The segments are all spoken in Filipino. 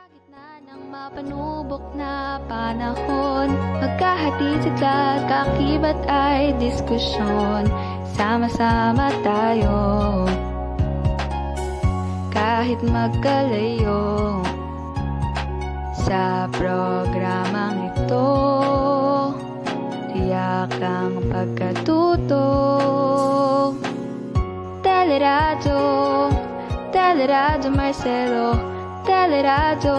gitna ng mapanubok na panahon, magkahatid sa kakibat ay diskusyon. Sama-sama tayo, kahit magkalayo. Sa programang ito, tiyak ang pagkatuto. Teleradyo, Teleradyo Marcelo, Teleradyo,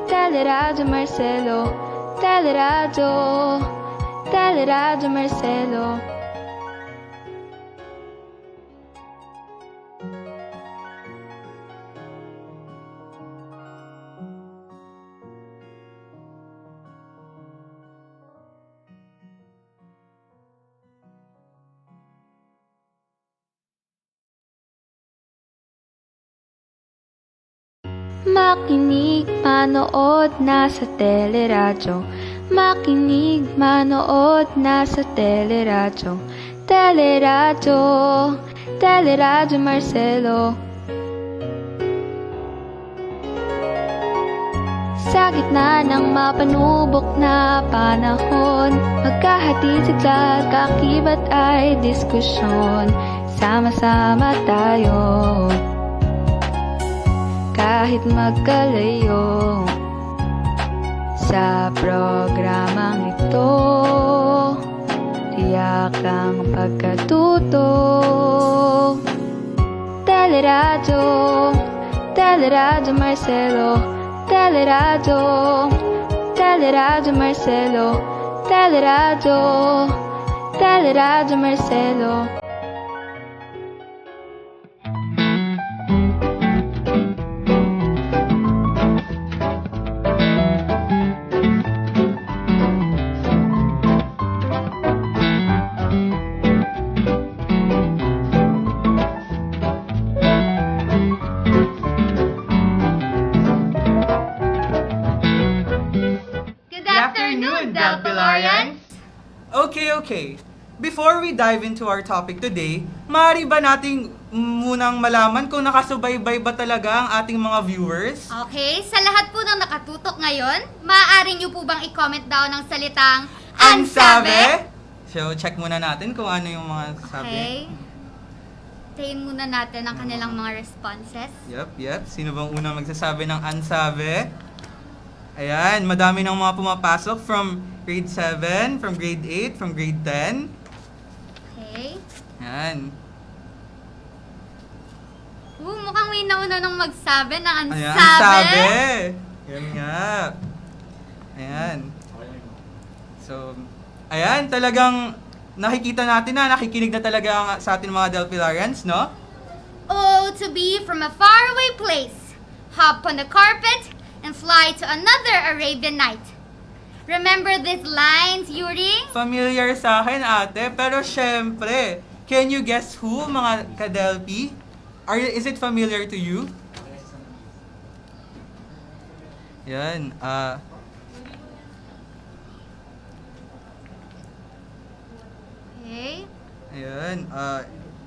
Teleradyo Marcelo, Teleradyo, Teleradyo Marcelo. Makinig, manood na sa teleradyo. Makinig, manood na sa teleradyo. Teleradyo, Teleradyo Marcelo. Sa gitna ng mapanubok na panahon, magkahatid sa kakibat ay diskusyon. Sama-sama tayo, kahit magkalayo. Sa programang ito, tiyak ang pagkatuto. Teleradyo, Teleradyo Marcelo, Teleradyo, Teleradyo Marcelo, Teleradyo, Teleradyo Marcelo. Okay. Before we dive into our topic today, maaari ba nating munang malaman kung nakasubaybay ba talaga ang ating mga viewers? Okay, sa lahat po ng nakatutok ngayon, maaari nyo po bang i-comment down ng salitang Ansabi? So, check muna natin kung ano yung mga sabi. Okay. Tayin muna natin ang kanilang mga responses. Yep. Sino bang unang magsasabi ng ansabi? Ayan, madami ng mga pumapasok from grade 7, from grade 8, from grade 10. Okay. Ayan. Mukhang may nauna nang magsabi ng ansabi. Ayan, ansabi. Yan nga. Ayan. So, ayan, talagang nakikita natin na, nakikinig na talaga sa atin mga Delphilarians, no? Oh, to be from a faraway place, hop on the carpet, and fly to another Arabian night. Remember these lines, Yuri? Familiar sa akin, ate. Pero syempre, can you guess who, mga ka-Delphi? Is it familiar to you? Yan, Okay. Ayan,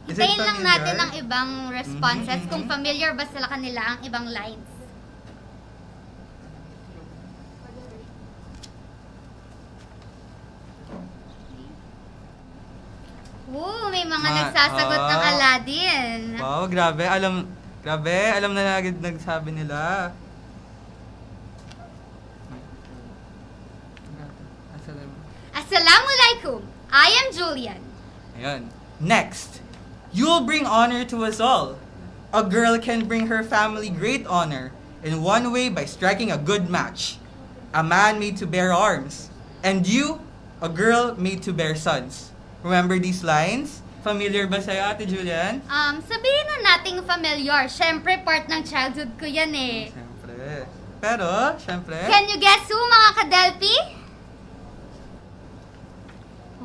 is it Hintayin lang familiar? natin ang ibang responses kung familiar ba sila kanila ang ibang lines. May mga nagsasagot ng Aladdin. Wow, grabe. Alam na agad nagsabi nila. Assalamualaikum. I am Julian. Ayan. Next, you'll bring honor to us all. A girl can bring her family great honor in one way by striking a good match. A man made to bear arms. And you, a girl made to bear sons. Remember these lines? Familiar ba sa'yo, Ate Julian? Sabihin na nating familiar. Siyempre, part ng childhood ko yan eh. Siyempre. Pero, siyempre... Can you guess who, mga ka-Delphi?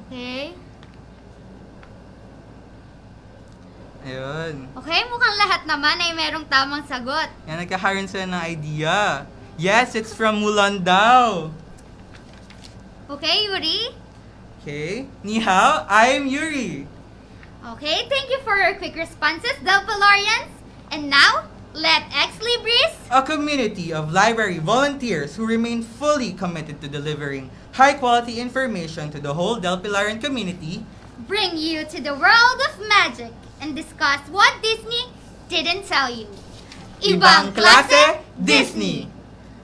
Okay. Ayun. Okay, mukhang lahat naman ay merong tamang sagot. Yan, nagkakaroon sila ng idea. Yes, it's from Mulan daw. Okay, Yuri? Okay. Ni hao, I'm Yuri. Okay, thank you for your quick responses, Delphilarians. And now, Let Ex Libris A community of library volunteers who remain fully committed to delivering high-quality information to the whole Del Pilaran community bring you to the world of magic and discuss what Disney didn't tell you. IBANG KLASE, Disney!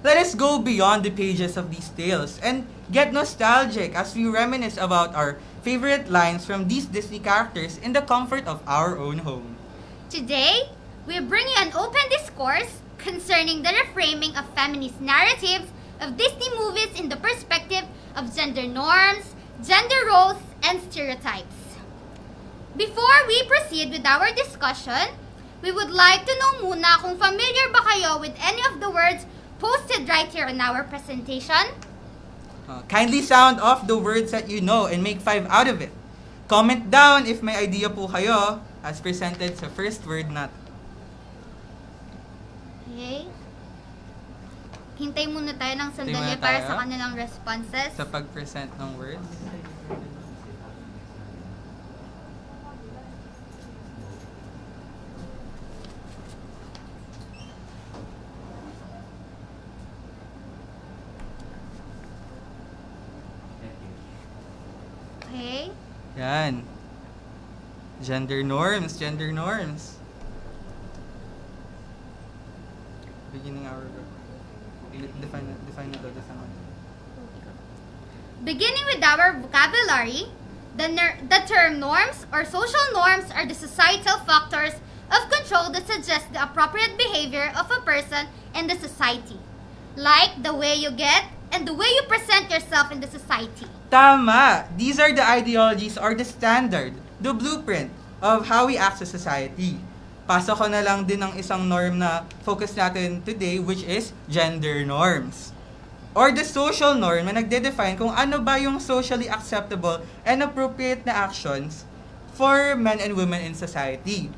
Let us go beyond the pages of these tales and get nostalgic as we reminisce about our favorite lines from these Disney characters in the comfort of our own home. Today, we bring you an open discourse concerning the reframing of feminist narratives of Disney movies in the perspective of gender norms, gender roles, and stereotypes. Before we proceed with our discussion, we would like to know muna kung familiar ba kayo with any of the words posted right here in our presentation. Kindly sound off the words that you know and make 5 out of it. Comment down if may idea po kayo as presented sa first word natin. Okay. Hintay muna tayo ng Hintay sandali muna para tayo. sa kanilang responses. Sa pag-present ng words. Okay. Yan. Gender norms, gender norms. Beginning our define it. Beginning with our vocabulary, the term norms or social norms are the societal factors of control that suggest the appropriate behavior of a person in the society, like the way you get and the way you present yourself in the society. Tama! These are the ideologies or the standard, the blueprint of how we act sa society. Pasok ko na lang din ng isang norm na focus natin today, which is gender norms. Or the social norm na nagde-define kung ano ba yung socially acceptable and appropriate na actions for men and women in society.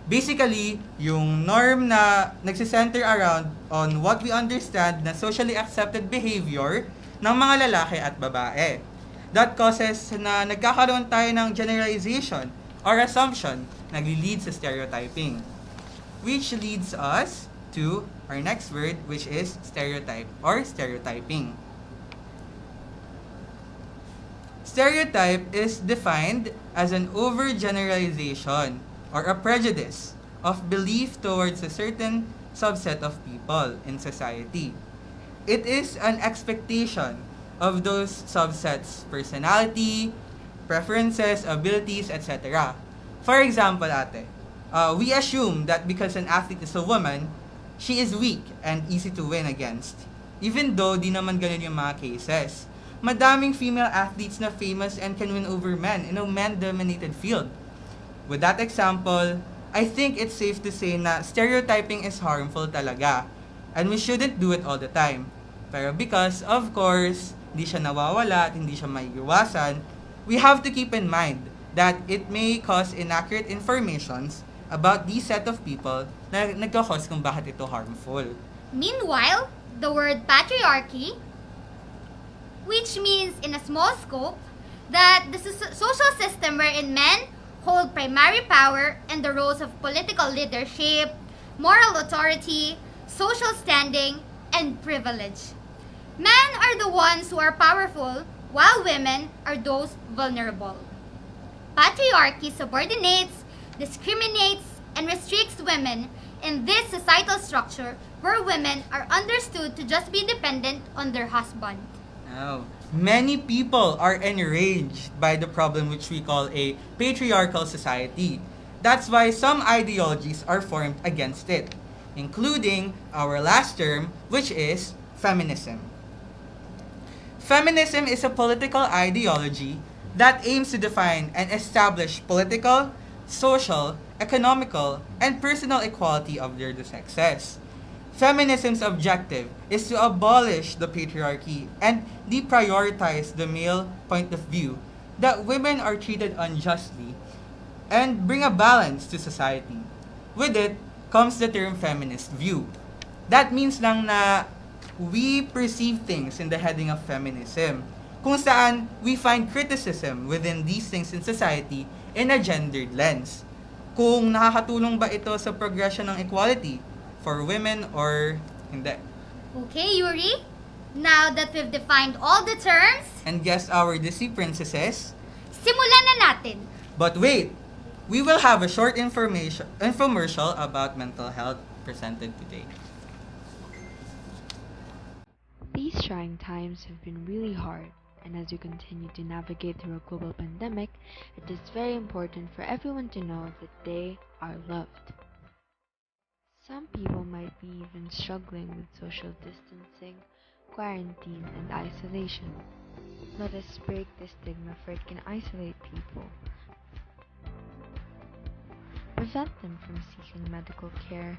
Basically, yung norm na nagsisenter around on what we understand na socially accepted behavior ng mga lalaki at babae. That causes na nagkakaroon tayo ng generalization or assumption nagli-lead sa stereotyping. Which leads us to our next word, which is stereotype or stereotyping. Stereotype is defined as an overgeneralization or a prejudice of belief towards a certain subset of people in society. It is an expectation of those subsets' personality, preferences, abilities, etc. For example, ate, we assume that because an athlete is a woman, she is weak and easy to win against. Even though di naman ganun yung mga cases. Madaming female athletes na famous and can win over men in a man-dominated field. With that example, I think it's safe to say na stereotyping is harmful talaga. And we shouldn't do it all the time. Pero because, of course, hindi siya nawawala at hindi siya maiiwasan, we have to keep in mind that it may cause inaccurate informations about these set of people na nagkakos kung bakit ito harmful. Meanwhile, the word patriarchy, which means in a small scope, that the social system wherein men hold primary power and the roles of political leadership, moral authority, social standing, and privilege. Men are the ones who are powerful, while women are those vulnerable. Patriarchy subordinates, discriminates, and restricts women in this societal structure where women are understood to just be dependent on their husband. Now, many people are enraged by the problem which we call a patriarchal society. That's why some ideologies are formed against it, including our last term, which is feminism. Feminism is a political ideology that aims to define and establish political, social, economical, and personal equality of the sexes. Feminism's objective is to abolish the patriarchy and deprioritize the male point of view that women are treated unjustly and bring a balance to society. With it comes the term feminist view. That means lang na we perceive things in the heading of feminism, kung saan we find criticism within these things in society in a gendered lens. Kung nakakatulong ba ito sa progression ng equality, for women or hindi. Okay, Yuri. Now that we've defined all the terms, And guess our Disney princesses? simulan na natin. But wait, we will have a short infomercial about mental health presented today. These trying times have been really hard, and as we continue to navigate through a global pandemic, it is very important for everyone to know that they are loved. Some people might be even struggling with social distancing, quarantine, and isolation. Let us break the stigma, for it can isolate people, prevent them from seeking medical care,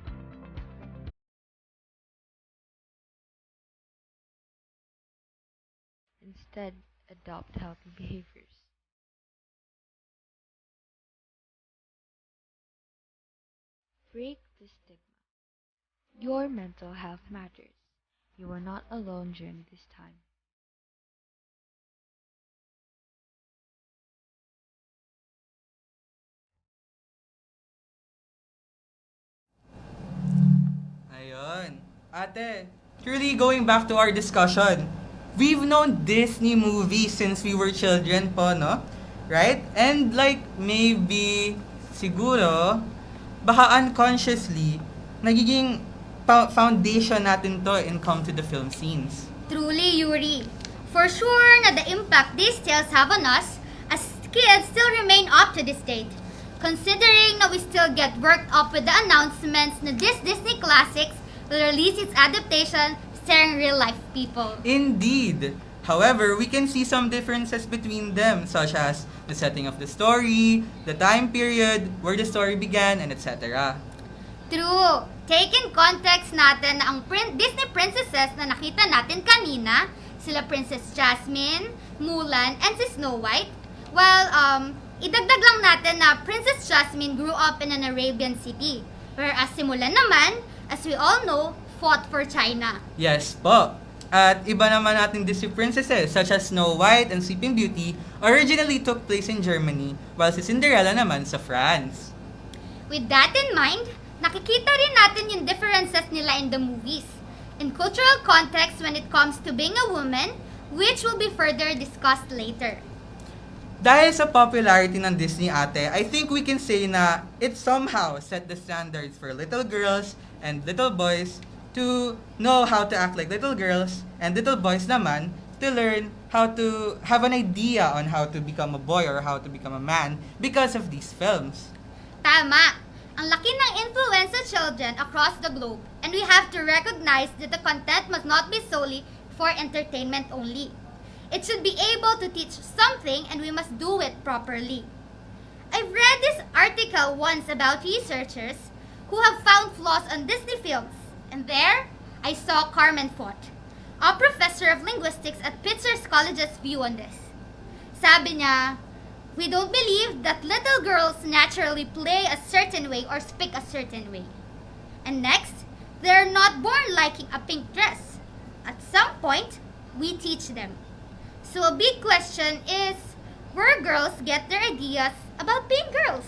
instead adopt healthy behaviors. Break the stigma. Your mental health matters. You are not alone during this time. Ayun. Ate, truly going back to our discussion, we've known Disney movies since we were children po, no? Right? And like, maybe, siguro, baka unconsciously, nagiging foundation natin to in come to the film scenes. Truly, Yuri. For sure na the impact these tales have on us as kids still remain up to this date. Considering na we still get worked up with the announcements na this Disney Classics will release its adaptation starring real-life people. Indeed. However, we can see some differences between them, such as the setting of the story, the time period, where the story began, and etc. True. Take in context natin na ang Disney princesses na nakita natin kanina, sila Princess Jasmine, Mulan, and si Snow White. Well, idagdag lang natin na Princess Jasmine grew up in an Arabian city, whereas si Mulan naman, as we all know, fought for China. Yes po. At iba naman nating Disney princesses such as Snow White and Sleeping Beauty originally took place in Germany, while si Cinderella naman sa France. With that in mind, nakikita rin natin yung differences nila in the movies, in cultural context when it comes to being a woman, which will be further discussed later. Dahil sa popularity ng Disney, ate, I think we can say na it somehow set the standards for little girls and little boys to know how to act like little girls, and little boys naman to learn how to have an idea on how to become a boy or how to become a man because of these films. Tama! Ang laki ng influence sa children across the globe, and we have to recognize that the content must not be solely for entertainment only. It should be able to teach something, and we must do it properly. I've read this article once about researchers who have found flaws on Disney films, and there I saw Carmen Fort, a professor of linguistics at Pitzer College's view on this. Sabi niya, we don't believe that little girls naturally play a certain way or speak a certain way. And next, they're not born liking a pink dress. At some point, we teach them. So a big question is, where girls get their ideas about being girls?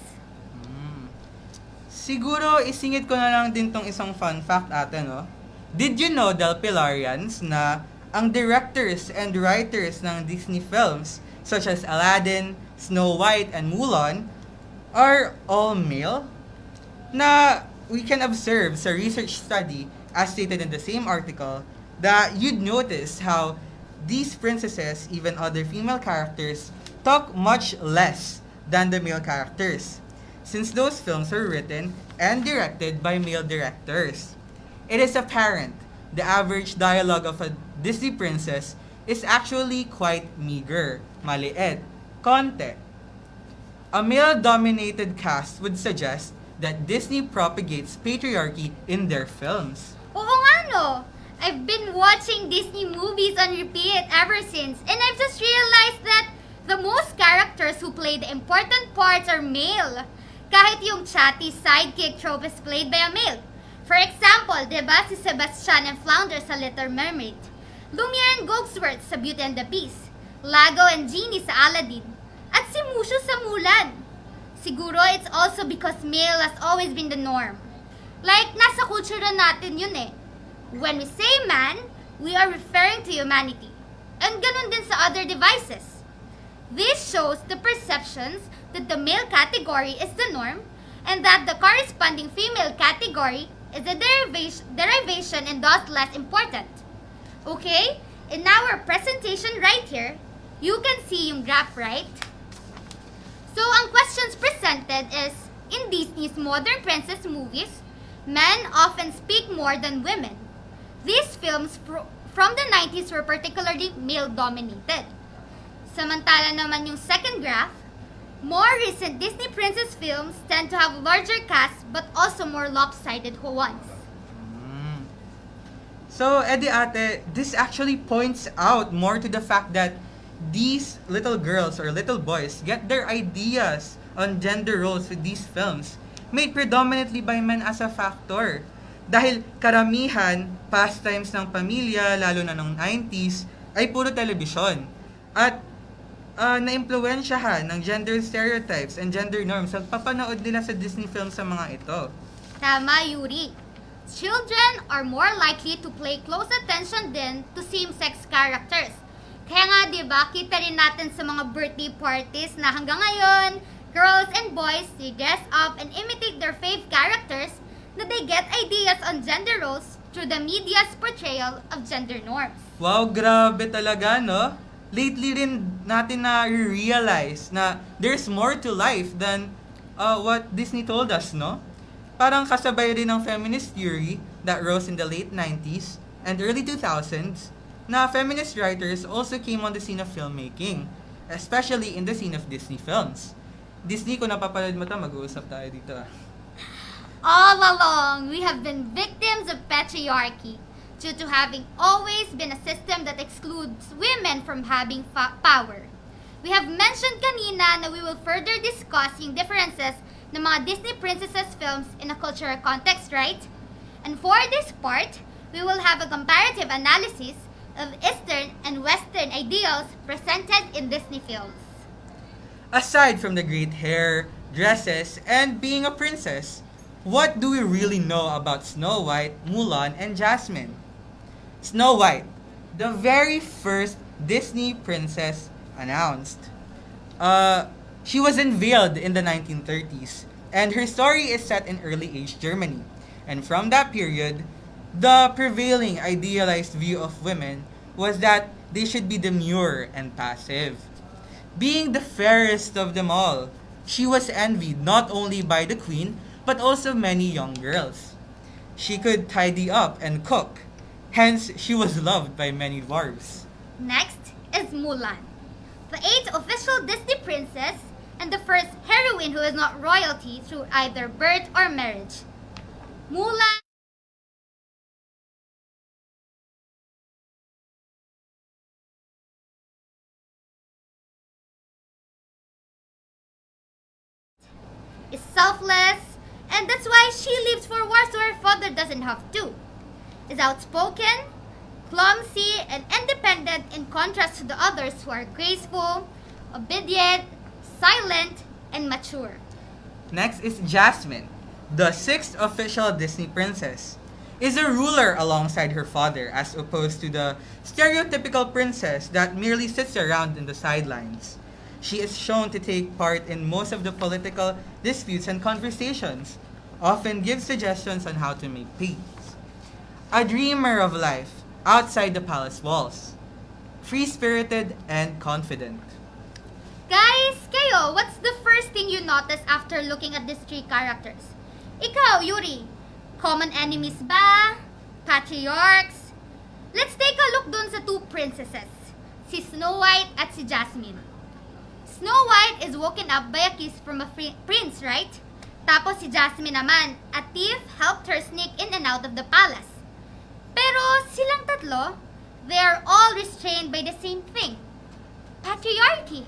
Siguro, isingit ko na lang din tong isang fun fact ate, no? Did you know, Del Pilarians, na ang directors and writers ng Disney films, such as Aladdin, Snow White, and Mulan, are all male? Na we can observe sa research study, as stated in the same article, that you'd notice how these princesses, even other female characters, talk much less than the male characters, since those films were written and directed by male directors. It is apparent the average dialogue of a Disney princess is actually quite meager, maliit, konti. A male-dominated cast would suggest that Disney propagates patriarchy in their films. Oo nga no! I've been watching Disney movies on repeat ever since, and I've just realized that the most characters who play the important parts are male. Kahit yung chatty sidekick trope is played by a male. For example, diba si Sebastian and Flounder sa Little Mermaid, Lumiere and Gokesworth sa Beauty and the Beast, Lago and Genie sa Aladdin, at si Mushu sa Mulan. Siguro it's also because male has always been the norm. Like, nasa culture na natin yun eh. When we say man, we are referring to humanity. And ganun din sa other devices. This shows the perceptions that the male category is the norm and that the corresponding female category is a derivation and thus less important. Okay? In our presentation right here, you can see yung graph, right? So, ang questions presented is, in Disney's modern princess movies, men often speak more than women. These films from the 90s were particularly male-dominated. Samantala naman yung second graph, more recent Disney princess films tend to have larger casts but also more lopsided ones. So, Ate, this actually points out more to the fact that these little girls or little boys get their ideas on gender roles with these films made predominantly by men as a factor. Dahil karamihan, pastimes ng pamilya, lalo na noong 90s, ay puro telebisyon. At na-impluwensyahan ng gender stereotypes and gender norms at papanood nila sa Disney films sa mga ito. Tama, Yuri. Children are more likely to pay close attention din to same-sex characters. Kaya nga, di ba, kita rin natin sa mga birthday parties na hanggang ngayon, girls and boys, they dress up and imitate their fave characters na they get ideas on gender roles through the media's portrayal of gender norms. Wow, grabe talaga, no? Lately rin natin na-realize na there's more to life than what Disney told us, no? Parang kasabay rin ng feminist theory that rose in the late 90s and early 2000s na feminist writers also came on the scene of filmmaking, especially in the scene of Disney films. Disney, kung napapanood mo ito, mag-uusap tayo dito. All along, we have been victims of patriarchy due to having always been a system that excludes women from having power. We have mentioned kanina na we will further discuss yung differences ng mga Disney princesses films in a cultural context, right? And for this part, we will have a comparative analysis of Eastern and Western ideals presented in Disney films. Aside from the great hair, dresses, and being a princess, what do we really know about Snow White, Mulan, and Jasmine? Snow White, the very first Disney princess announced. She was unveiled in the 1930s, and her story is set in early age Germany. And from that period, the prevailing idealized view of women was that they should be demure and passive. Being the fairest of them all, she was envied not only by the queen, but also many young girls. She could tidy up and cook, hence she was loved by many dwarves. Next is Mulan, the 8th official Disney princess and the first heroine who is not royalty through either birth or marriage. Mulan is selfless, and that's why she leaves for war so her father doesn't have to. Is outspoken, clumsy, and independent in contrast to the others who are graceful, obedient, silent, and mature. Next is Jasmine, the 6th official Disney princess. Is a ruler alongside her father as opposed to the stereotypical princess that merely sits around in the sidelines. She is shown to take part in most of the political disputes and conversations, often gives suggestions on how to make peace. A dreamer of life outside the palace walls, free-spirited and confident. Guys, kayo, what's the first thing you notice after looking at these three characters? Ikaw, Yuri, common enemies ba? Patriarchs? Let's take a look dun sa two princesses, si Snow White at si Jasmine. Snow White is woken up by a kiss from a prince, right? Tapos si Jasmine naman, a thief helped her sneak in and out of the palace. Pero silang tatlo, they are all restrained by the same thing, patriarchy.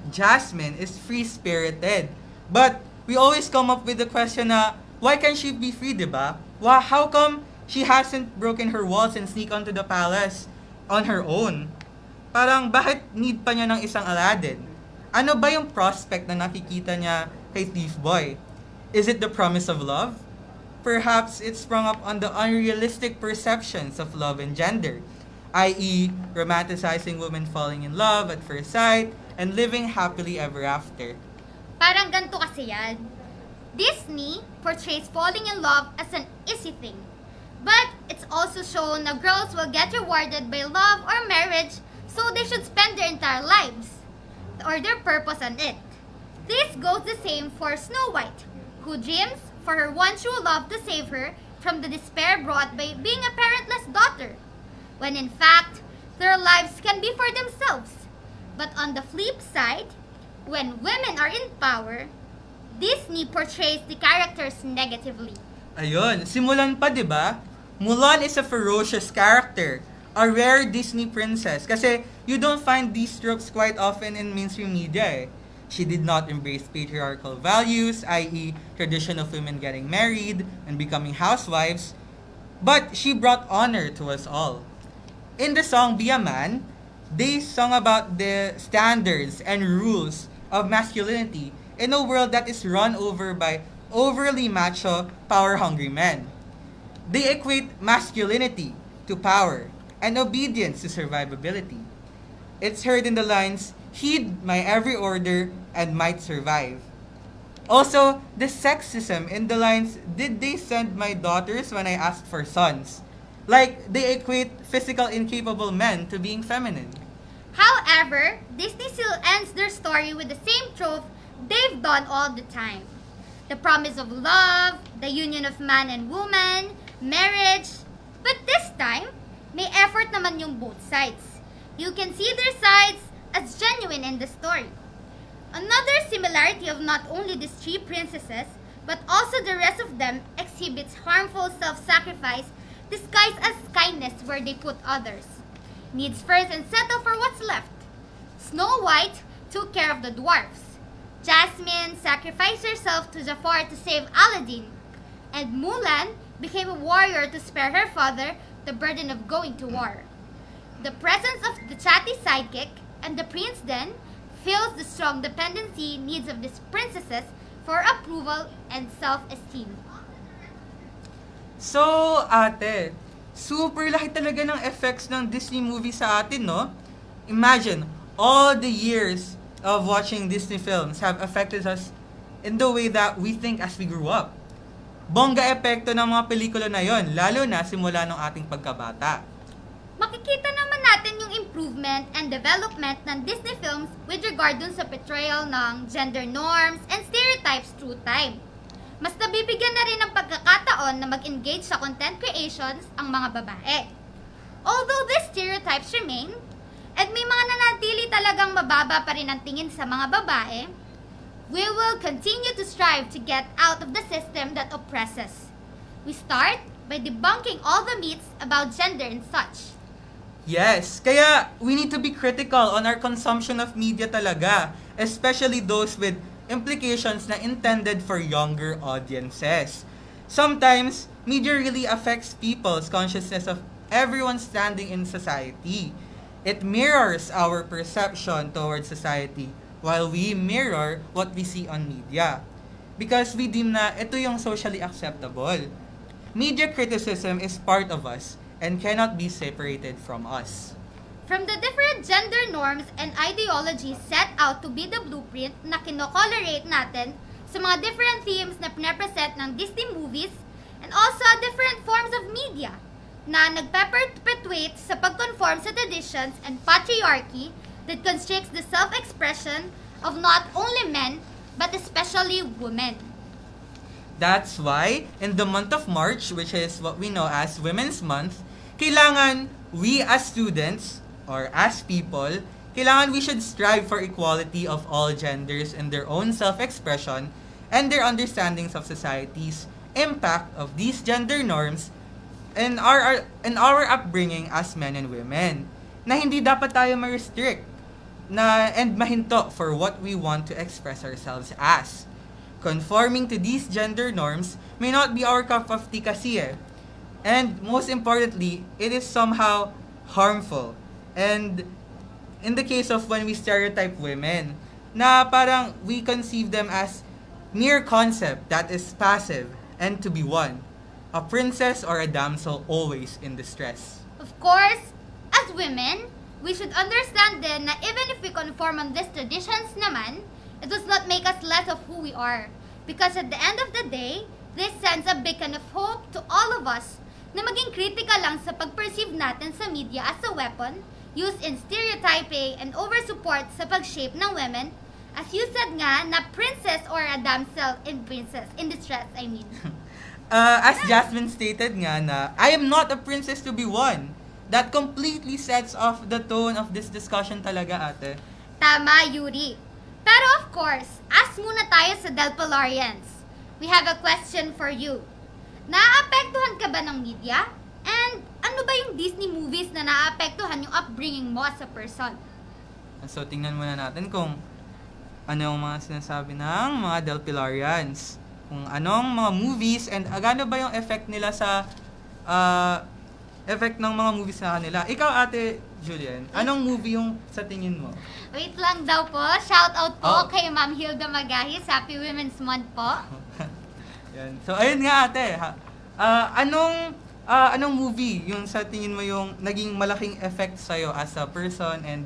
Jasmine is free-spirited. But we always come up with the question na, why can't she be free, diba? How come she hasn't broken her walls and sneak onto the palace on her own? Parang, bakit need pa niya ng isang Aladdin? Ano ba yung prospect na nakikita niya kay Thief Boy? Is it the promise of love? perhaps it sprung up on the unrealistic perceptions of love and gender, i.e., romanticizing women falling in love at first sight and living happily ever after. Parang ganito kasi yan. Disney portrays falling in love as an easy thing. But it's also shown that girls will get rewarded by love or marriage, so they should spend their entire lives or their purpose on it. This goes the same for Snow White, who dreams for her one true love to save her from the despair brought by being a parentless daughter, when in fact, their lives can be for themselves. But on the flip side, when women are in power, Disney portrays the characters negatively. Ayun, simulan pa 'di ba? Mulan is a ferocious character, a rare Disney princess kasi you don't find these tropes quite often in mainstream media. She did not embrace patriarchal values, i.e., tradition of women getting married and becoming housewives, but she brought honor to us all. In the song Be a Man, they sung about the standards and rules of masculinity in a world that is run over by overly macho, power-hungry men. They equate masculinity to power and obedience to survivability. It's heard in the lines, "Heed my every order and might survive." Also, the sexism in the lines, "Did they send my daughters when I asked for sons?" Like, they equate physical incapable men to being feminine. However, Disney still ends their story with the same trope they've done all the time. The promise of love, the union of man and woman, marriage. But this time, may effort naman yung both sides. You can see their sides as genuine in the story. Another similarity of not only these three princesses, but also the rest of them exhibits harmful self-sacrifice disguised as kindness where they put others. Needs first and settle for what's left. Snow White took care of the dwarfs. Jasmine sacrificed herself to Jafar to save Aladdin. And Mulan became a warrior to spare her father the burden of going to war. The presence of the chatty sidekick and the prince then fills the strong dependency needs of these princesses for approval and self-esteem. So, ate, super laki talaga ng effects ng Disney movie sa atin, no? Imagine, all the years of watching Disney films have affected us in the way that we think as we grew up. Bongga epekto ng mga pelikula na yon, lalo na simula ng ating pagkabata. Makikita naman natin yung improvement and development ng Disney films with regard dun sa portrayal ng gender norms and stereotypes through time. Mas nabibigyan na rin ng pagkakataon na mag-engage sa content creations ang mga babae. Although these stereotypes remain, at may mga nanatili talagang mababa pa rin ang tingin sa mga babae, we will continue to strive to get out of the system that oppresses. We start by debunking all the myths about gender and such. Yes, kaya we need to be critical on our consumption of media talaga, especially those with implications na intended for younger audiences. Sometimes, media really affects people's consciousness of everyone standing in society. It mirrors our perception towards society while we mirror what we see on media. Because we deem na ito yung socially acceptable. Media criticism is part of us and cannot be separated from us. From the different gender norms and ideologies set out to be the blueprint na kinocolorate natin sa mga different themes na pinapresent ng Disney movies and also different forms of media na nagpe-perpetuate sa pagconform sa traditions and patriarchy that constricts the self-expression of not only men but especially women. That's why, in the month of March, which is what we know as Women's Month, kailangan we as students, or as people, kailangan we should strive for equality of all genders in their own self-expression and their understandings of society's impact of these gender norms in our upbringing as men and women. Na hindi dapat tayo ma-restrict and mahinto for what we want to express ourselves as. Conforming to these gender norms may not be our cup of tea kasi eh. And most importantly, it is somehow harmful. And in the case of when we stereotype women, na parang we conceive them as mere concept that is passive and to be won. a princess or a damsel always in distress? Of course, as women, we should understand din na even if we conform on these traditions naman, it does not make us less of who we are. Because at the end of the day, this sends a beacon of hope to all of us na maging critical lang sa pag-perceive natin sa media as a weapon used in stereotyping and over-support sa pag-shape ng women. As you said nga, na princess or a damsel in distress, I mean. As Jasmine stated nga na, I am not a princess to be won. That completely sets off the tone of this discussion talaga, ate. Tama, Yuri. Pero of course, ask muna tayo sa Delpilarians. We have a question for you. Naapektuhan ka ba ng media? And ano ba yung Disney movies na naapektuhan yung upbringing mo as a person? So, tingnan muna natin kung ano yung mga sinasabi ng mga Delpilarians. Kung anong mga movies and gaano ba yung effect nila sa effect ng mga movies na kanila. Ikaw, ate Julian, anong movie yung sa tingin mo? Wait lang daw po. Shout out po Oh. kay Ma'am Hilda Magahis. Happy Women's Month po. Yan. So, ayun nga ate. Anong movie yung sa tingin mo yung naging malaking effect sa'yo as a person and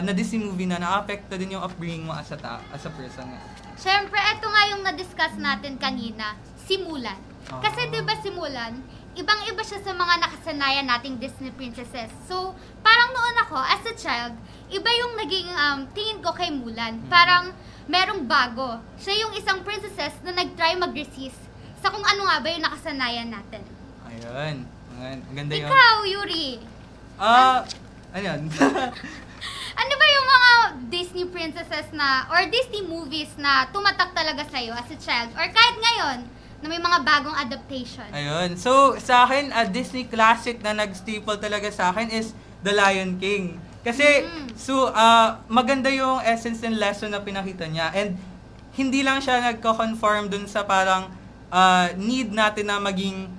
na Disney movie na na-affecto din yung upbringing mo as a person nga? Siyempre, ito nga yung na-discuss natin kanina, si Mulan. Kasi Ah. 'di ba si Mulan, ibang-iba siya sa mga nakasanayan nating Disney princesses. So, parang noon ako, as a child, iba yung naging tingin ko kay Mulan. Parang merong bago. Siya yung isang princess na nag-try mag-resist sa kung ano nga ba yung nakasanayan natin. Ayun. Ang ganda yun. Ikaw, Yuri, Ano yun? ano ba yung mga Disney princesses na, or Disney movies na tumatak talaga sa'yo as a child, or kahit ngayon, na may mga bagong adaptation? Ayun. So, sa akin, a Disney classic na nag-staple talaga sa akin is The Lion King. Kasi, maganda yung essence and lesson na pinakita niya. And, hindi lang siya nagko-conform dun sa parang need natin na maging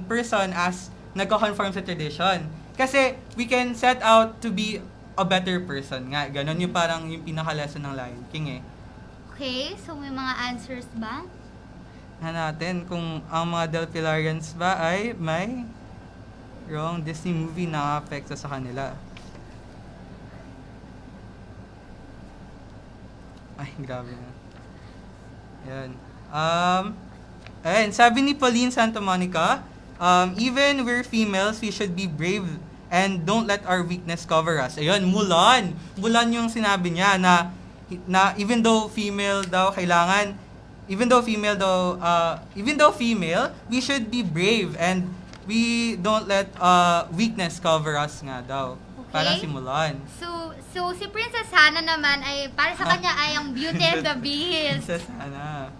person as nagko-conform sa tradition. Kasi, we can set out to be a better person nga. Ganon yung parang yung pinaka-lesson ng Lion King eh. Okay, so may mga answers ba? Natin kung ang mga Delpilarians ba ay may wrong Disney movie na apekto sa kanila. Ay, grabe na. Ayan. Ayan, sabi ni Pauline Santa Monica, even we're females, we should be brave and don't let our weakness cover us. Ayun, Mulan. Mulan yung sinabi niya na even though female, we should be brave and we don't let weakness cover us nga daw. Okay. Parang si Mulan. So si Princess Hannah naman ay para sa kanya ay ang Beauty and the Beast. Princess Hannah.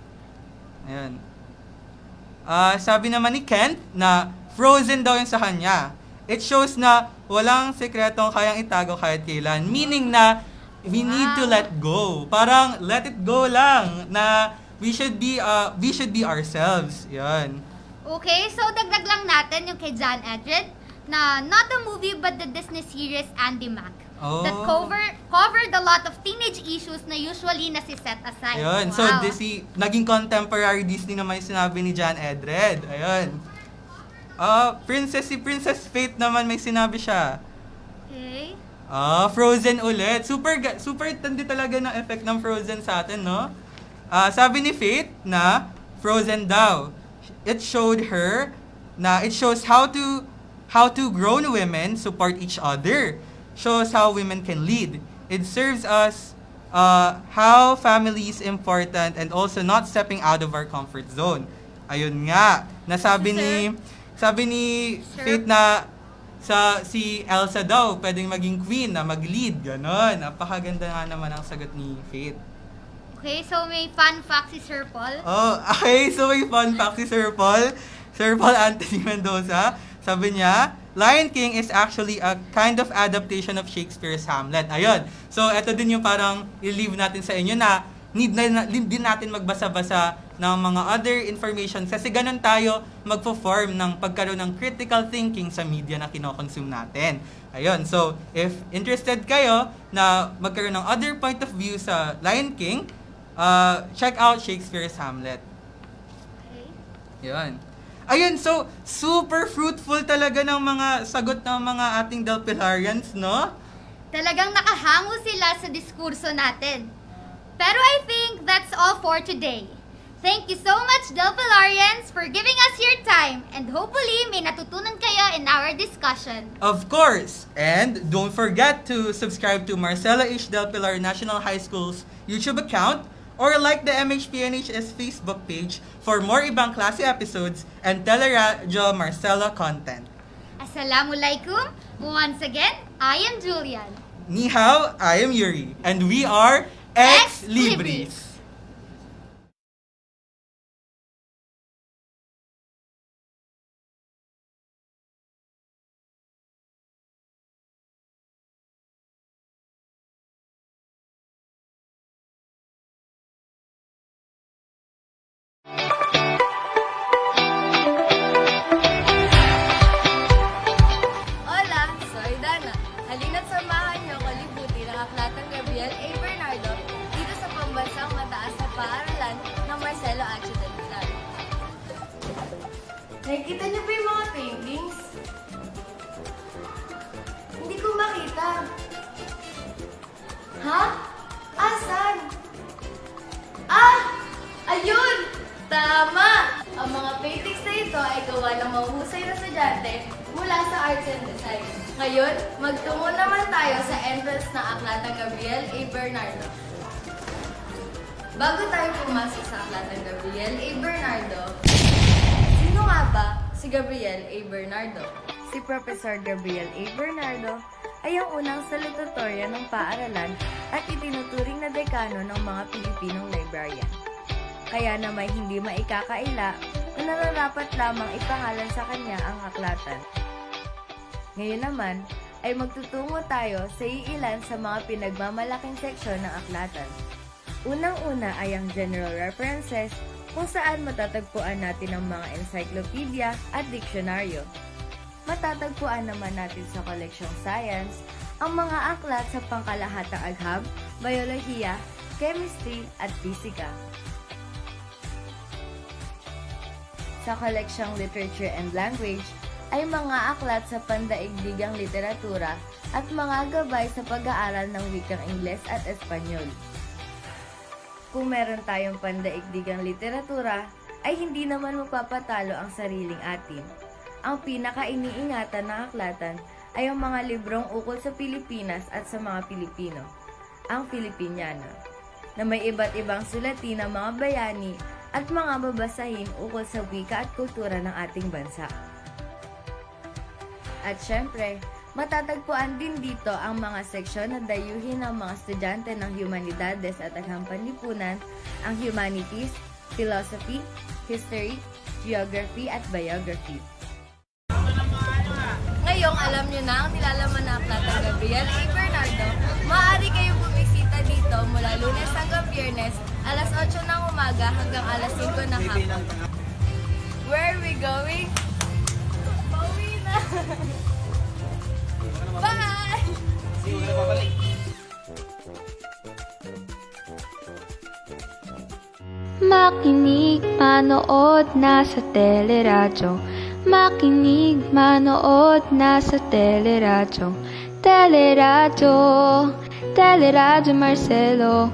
Ayun. Sabi naman ni Kent na frozen daw yun sa kanya. It shows na walang sekretong kayang itago kahit kailan. Meaning na we need to let go. Parang let it go lang na we should be ourselves. Yan. Okay, so dagdag lang natin yung kay John Edred na not a movie but the Disney series Andy Mac. Oh. That covered a lot of teenage issues na usually nasi-set aside. Ayun. Wow. So, naging contemporary Disney naman yung sinabi ni John Edred. Ayun. Si Princess Fate naman may sinabi siya. Okay. Frozen ulit. Super tandi talaga ng effect ng Frozen sa atin, no? Sabi ni Fate na Frozen daw. It shows how to grown women support each other. Shows how women can lead. It serves us how family is important and also not stepping out of our comfort zone. Ayun nga. Sabi ni Fate na si Elsa daw pwedeng maging queen na mag-lead. Ganon. Napakaganda nga naman ang sagot ni Fate. Okay, so may fun fact si Sir Paul. Okay. So may fun fact si Sir Paul. Sir Paul Anthony Mendoza. Sabi niya, Lion King is actually a kind of adaptation of Shakespeare's Hamlet. Ayun. So, ito din yung parang i-leave natin sa inyo na need din natin magbasa-basa ng mga other information kasi ganun tayo magpo-form ng pagkaroon ng critical thinking sa media na kinokonsume natin. Ayun. So, if interested kayo na magkaroon ng other point of view sa Lion King, check out Shakespeare's Hamlet. Okay. Yun. Ayun, so super fruitful talaga ng mga sagot ng mga ating Delpilarians, no? Talagang nakahango sila sa diskurso natin. Pero I think that's all for today. Thank you so much, Delpilarians, for giving us your time, and hopefully may natutunan kayo in our discussion. Of course! And don't forget to subscribe to Marcela H. Del Pilar National High School's YouTube account or like the MHPNHS Facebook page for more Ibang Klase episodes and Teleradyo Marcela content. Assalamualaikum. Once again, I am Julian. Ni hao, I am Yuri, and we are Ex Libris. Hola, soy Dana. Halina't samahan niyo ko libutin ang aklatang Gabriel A. Bernardo dito sa pambansang mataas na paaralan ng Marcelo H. Del Pilar. Nakikita niyo ba yung mga paintings? Hindi ko makita. Ha? Asan? Ah! Ayun! Tama! Ang mga paintings na ito ay gawa ng mahusay na estudyante mula sa Arts and Design. Ngayon, magtungo naman tayo sa entrance ng Aklatang Gabriel A. Bernardo. Bago tayo pumasok sa Aklatang Gabriel A. Bernardo, sino nga ba si Gabriel A. Bernardo? Si Professor Gabriel A. Bernardo ay ang unang salutatorya ng paaralan at itinuturing na dekano ng mga Pilipinong librarian. Kaya na may hindi maikakaila na nararapat lamang ipangalan sa kanya ang aklatan. Ngayon naman ay magtutungo tayo sa iilan sa mga pinagmamalaking seksyon ng aklatan. Unang-una ay ang general references kung saan matatagpuan natin ang mga encyclopedia at diksyonaryo. Matatagpuan naman natin sa koleksyong science ang mga aklat sa pangkalahatang agham, biolohiya, chemistry at pisika. Sa koleksyong literature and language ay mga aklat sa pandaigdigang literatura at mga gabay sa pag-aaral ng wikang Ingles at Espanyol. Kung meron tayong pandaigdigang literatura, ay hindi naman magpapatalo ang sariling atin. Ang pinaka-iniingatan ng aklatan ay ang mga librong ukol sa Pilipinas at sa mga Pilipino, ang Filipiniana, na may iba't ibang sulatin ng mga bayani at mga babasahin ukol sa wika at kultura ng ating bansa. At syempre, matatagpuan din dito ang mga seksyon na dayuhin ng mga estudyante ng Humanidades at Agham Panlipunan, ang Humanities, Philosophy, History, Geography at Biography. Ngayong alam nyo na ang nilalaman ng aklatang Gabriel A. Bernardo, maaari kayong bumisita dito mula Lunes hanggang Biyernes, alas 8 ng umaga hanggang alas 5 ng hapon. Where are we going? Pauwi na! Bye! Makinig, manood na sa teleradyo. Makinig, manood na sa teleradyo. Teleradyo, Teleradyo Marcelo.